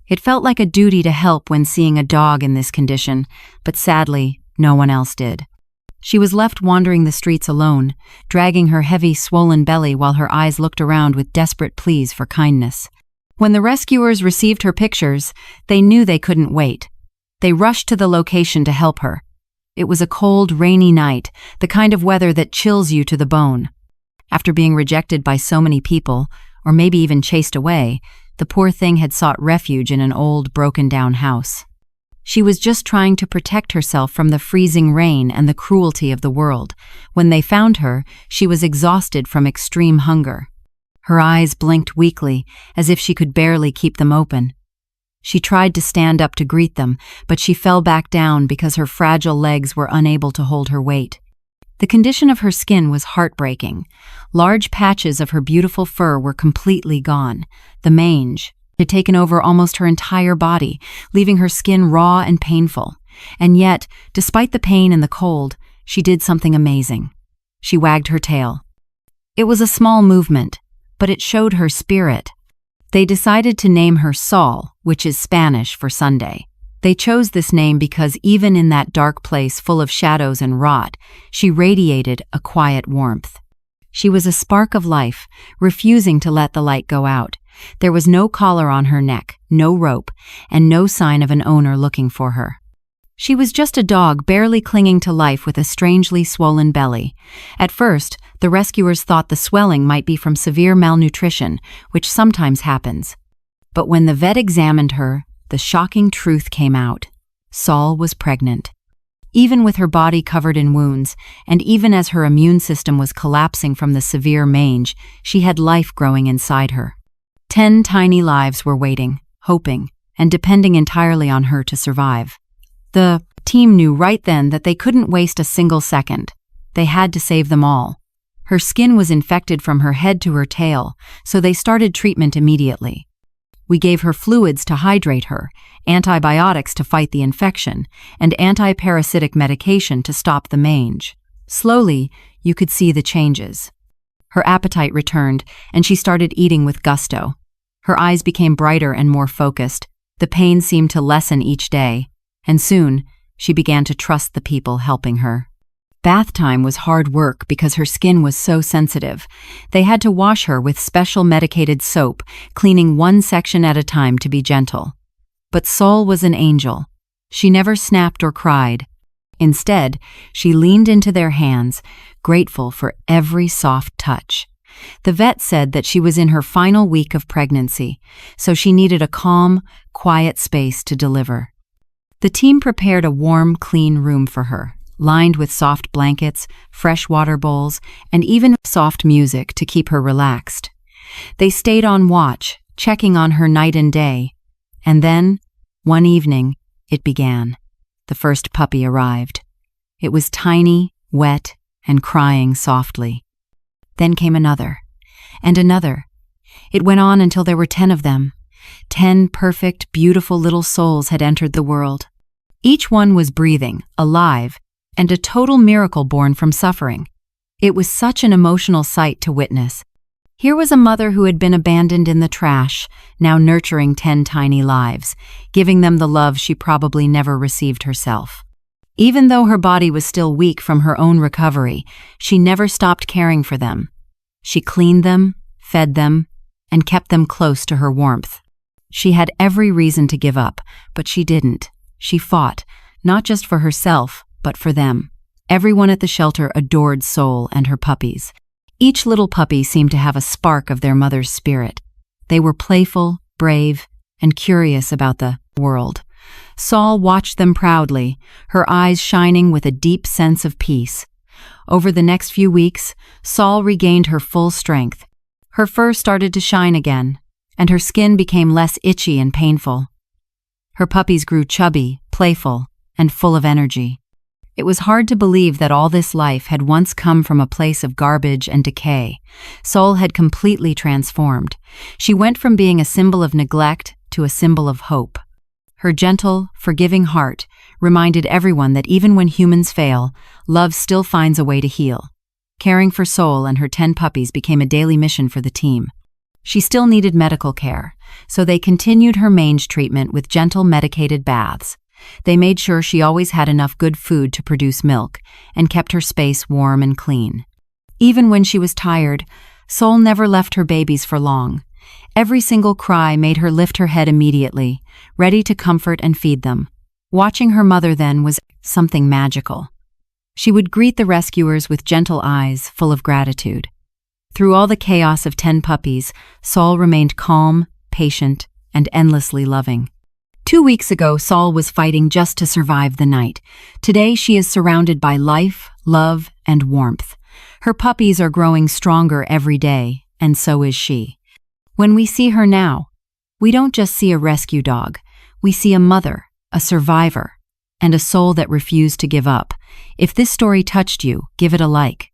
It felt like a duty to help when seeing a dog in this condition, but sadly, no one else did. She was left wandering the streets alone, dragging her heavy, swollen belly while her eyes looked around with desperate pleas for kindness. When the rescuers received her pictures, they knew they couldn't wait. They rushed to the location to help her. It was a cold, rainy night, the kind of weather that chills you to the bone. After being rejected by so many people, or maybe even chased away, the poor thing had sought refuge in an old, broken-down house. She was just trying to protect herself from the freezing rain and the cruelty of the world. When they found her, she was exhausted from extreme hunger. Her eyes blinked weakly, as if she could barely keep them open. She tried to stand up to greet them, but she fell back down because her fragile legs were unable to hold her weight. The condition of her skin was heartbreaking. Large patches of her beautiful fur were completely gone. The mange had taken over almost her entire body, leaving her skin raw and painful. And yet, despite the pain and the cold, she did something amazing. She wagged her tail. It was a small movement, but it showed her spirit. They decided to name her Sol, which is Spanish for Sunday. They chose this name because even in that dark place full of shadows and rot, she radiated a quiet warmth. She was a spark of life, refusing to let the light go out. There was no collar on her neck, no rope, and no sign of an owner looking for her. She was just a dog barely clinging to life with a strangely swollen belly. At first, the rescuers thought the swelling might be from severe malnutrition, which sometimes happens. But when the vet examined her, the shocking truth came out. Sol was pregnant. Even with her body covered in wounds, and even as her immune system was collapsing from the severe mange, she had life growing inside her. 10 tiny lives were waiting, hoping, and depending entirely on her to survive. The team knew right then that they couldn't waste a single second. They had to save them all. Her skin was infected from her head to her tail, so they started treatment immediately. We gave her fluids to hydrate her, antibiotics to fight the infection, and anti-parasitic medication to stop the mange. Slowly, you could see the changes. Her appetite returned, and she started eating with gusto. Her eyes became brighter and more focused. The pain seemed to lessen each day, and soon, she began to trust the people helping her. Bath time was hard work because her skin was so sensitive. They had to wash her with special medicated soap, cleaning one section at a time to be gentle. But Sol was an angel. She never snapped or cried. Instead, she leaned into their hands, grateful for every soft touch. The vet said that she was in her final week of pregnancy, so she needed a calm, quiet space to deliver. The team prepared a warm, clean room for her, lined with soft blankets, fresh water bowls, and even soft music to keep her relaxed. They stayed on watch, checking on her night and day. And then, one evening, it began. The first puppy arrived. It was tiny, wet, and crying softly. Then came another, and another. It went on until there were 10 of them. 10 perfect, beautiful little souls had entered the world. Each one was breathing, alive, and a total miracle born from suffering. It was such an emotional sight to witness. Here was a mother who had been abandoned in the trash, now nurturing 10 tiny lives, giving them the love she probably never received herself. Even though her body was still weak from her own recovery, she never stopped caring for them. She cleaned them, fed them, and kept them close to her warmth. She had every reason to give up, but she didn't. She fought, not just for herself, but for them. Everyone at the shelter adored Sol and her puppies. Each little puppy seemed to have a spark of their mother's spirit. They were playful, brave, and curious about the world. Sol watched them proudly, her eyes shining with a deep sense of peace. Over the next few weeks, Sol regained her full strength. Her fur started to shine again, and her skin became less itchy and painful. Her puppies grew chubby, playful, and full of energy. It was hard to believe that all this life had once come from a place of garbage and decay. Sol had completely transformed. She went from being a symbol of neglect to a symbol of hope. Her gentle, forgiving heart reminded everyone that even when humans fail, love still finds a way to heal. Caring for Sol and her 10 puppies became a daily mission for the team. She still needed medical care, so they continued her mange treatment with gentle medicated baths. They made sure she always had enough good food to produce milk and kept her space warm and clean. Even when she was tired, Sol never left her babies for long. Every single cry made her lift her head immediately, ready to comfort and feed them. Watching her mother then was something magical. She would greet the rescuers with gentle eyes full of gratitude. Through all the chaos of 10 puppies, Sol remained calm, patient, and endlessly loving. 2 weeks ago, Sol was fighting just to survive the night. Today, she is surrounded by life, love, and warmth. Her puppies are growing stronger every day, and so is she. When we see her now, we don't just see a rescue dog. We see a mother, a survivor, and a soul that refused to give up. If this story touched you, give it a like.